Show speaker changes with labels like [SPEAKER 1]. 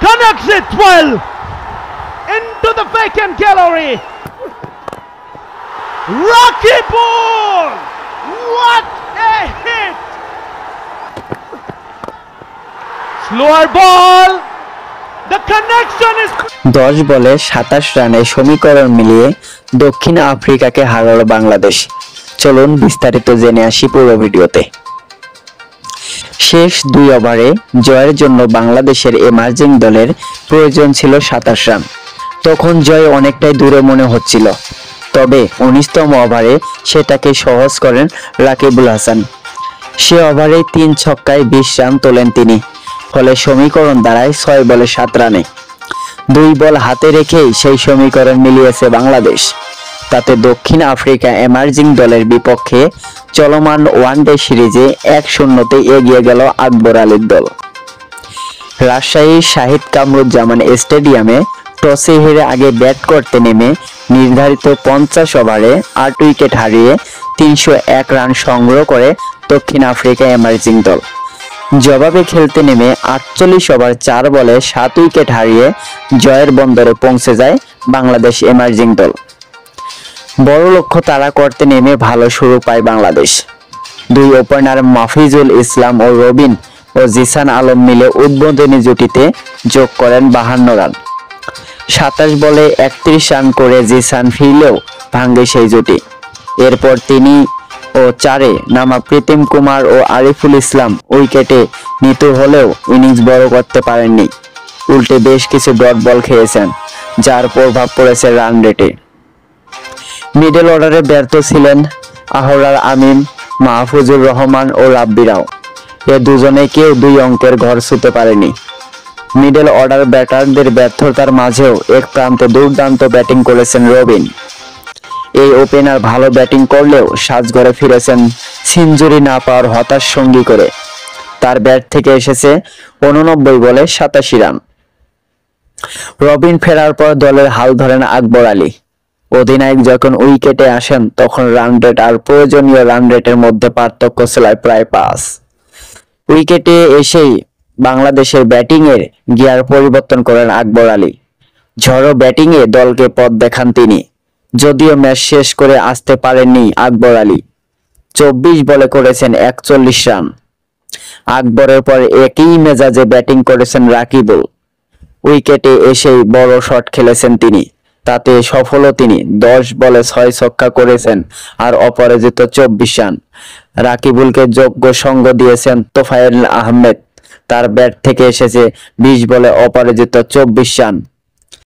[SPEAKER 1] connects it well into the vacant gallery. Rakibul! What a hit! Slower ball. The connection is
[SPEAKER 2] 10 বলে 27 রানে সমীকরণ মিলিয়ে দক্ষিণ আফ্রিকাকে হারালো বাংলাদেশ। চলুন বিস্তারিত জেনে আসি পুরো ভিডিওতে। শেষ 2 ওভারে জয়ের জন্য বাংলাদেশের এমার্জিং দলের প্রয়োজন ছিল 27 রান। তখন জয় অনেকটাই দূরে মনে হচ্ছিল, তবে 19তম ওভারে সেটাকে সহজ করেন রাকিবুল হাসান। সে ওভারে 3 ছক্কায় 20 রান তোলেন তিনি, ফলে সমীকরণ দাঁড়ায় 6 বলে 7 রানে। 2 বল হাতে রেখেই সেই সমীকরণ মিলিয়েছে বাংলাদেশ। তাতে দক্ষিণ আফ্রিকা এমার্জিং দলের বিপক্ষে চলমান ওয়ানডে সিরিজে 1-0 এগিয়ে গেল আকবর আলীর দল। রাজশাহীর শাহিদ কামরুজ্জামান স্টেডিয়ামে টসে হেরে আগে ব্যাট করতে নেমে নির্ধারিত 50 ওভারে 8 উইকেট হারিয়ে 301 রান সংগ্রহ করে দক্ষিণ আফ্রিকা এমার্জিং দল। জবাবে খেলতে নেমে 48 ওভার 4 বলে 7 উইকেট হারিয়ে জয়ের বন্দরে পৌঁছে যায় বাংলাদেশ এমার্জিং দল। বড় লক্ষ্য তাড়া করতে নেমে ভালো শুরু পায় বাংলাদেশ। 2 ওপেনার মাফিজুল ইসলাম ও রবিন ও জিসান আলম মিলে উদ্বোধনী জুটিতে যোগ করেন 52 রান। 27 বলে 31 রান করে জিসান ফিরলেও ভাঙে সেই জুটি। এরপর 3 ও 4 নামা প্রীতম কুমার ও আরিফুল ইসলাম উইকেটে নিতুর হলেও ইনিংস বড় করতে পারেননি। উল্টে বেশ কিছু ডট বল খেয়েছেন, যার প্রভাব পড়েছে রান রেটে। মিডল অর্ডারে ব্যর্থ ছিলেন আহরার আমিন, মাহফুজুর রহমান ও রাব্বিরাও। এ দুজনে কেউ 2 অঙ্কের ঘর ছুঁতে পারেনি। মিডল অর্ডার ব্যাটারদের ব্যর্থতার মাঝেও এক প্রান্তে দুর্দান্ত ব্যাটিং করেছেন রবিন। এই ওপেনার ভালো ব্যাটিং করলেও সাজঘরে ফিরেছেন সেঞ্চুরি না পাওয়ার হতাশ সঙ্গী করে। তার ব্যাট থেকে এসেছে 89 বলে 87 রান। রবিন ফেরার পর দলের হাল ধরেন আকবর আলী। অধিনায়ক যখন উইকেটে আসেন তখন রান রেট আর প্রয়োজনীয় রান রেটের মধ্যে পার্থক্য ছিল প্রায় 5। উইকেটে এসেই বাংলাদেশের ব্যাটিং এর গিয়ার পরিবর্তন করেন আকবর আলী। ঝড়ো ব্যাটিং এ দলকে পথ দেখান তিনি। যদিও ম্যাচ শেষ করে আসতে পারেননি আকবর আলী। 24 বলে করেছেন 41 রান। আকবরের পর একই মেজাজে ব্যাটিং করেছেন রাকিবুল। উইকেটে এসেই বড় শট খেলেছেন তিনি, তাতে সফলও তিনি। 10 বলে 6 ছক্কা করেছেন আর অপরাজিত 24 রান। রাকিবুলকে যোগ্য সঙ্গ দিয়েছেন তোফায়েল আহমেদ। তার ব্যাট থেকে এসেছে 20 বলে অপরাজিত 24 রান।